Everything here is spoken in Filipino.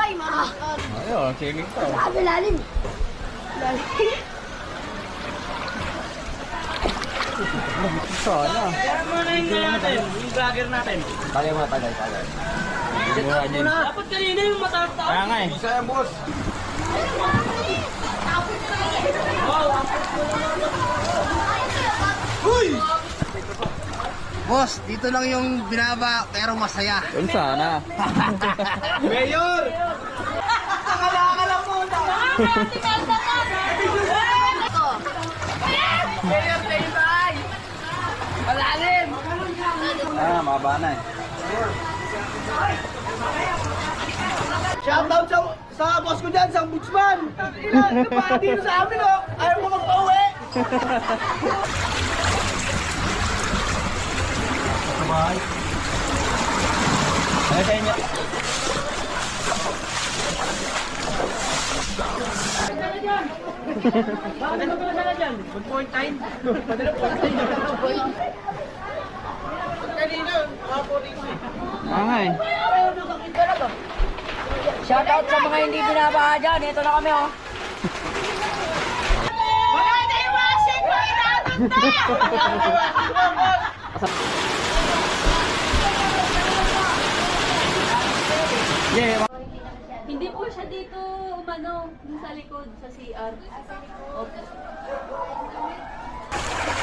Ay, mahal. Ayun, swimming pa. Sabi lalim. Lalim. Sana. Kaya muna yung natin, yung vlogger natin. Tagay mo, tagay. Mura din. Dapat kanina yung mataas. Kaya nga eh. Isa yan, boss. Boss, dito lang yung binaba pero masaya. Yun sana. Mayor! Ah, mababa na eh. Shoutout sa boss ko dyan, sa Budsman. Ilan pa dito sa amin, oh. Ayaw mo magpa-uwi. Sabay. Ano sa inyo? Bakit mo pala dyan? Good point time. Ah nga eh. Shoutout sa mga hindi binabaha dyan. Ito na kami, oh. Wala na iwasin mo! Inabot Yeah. Hindi po siya dito umano, dun sa likod, sa CR. Opo.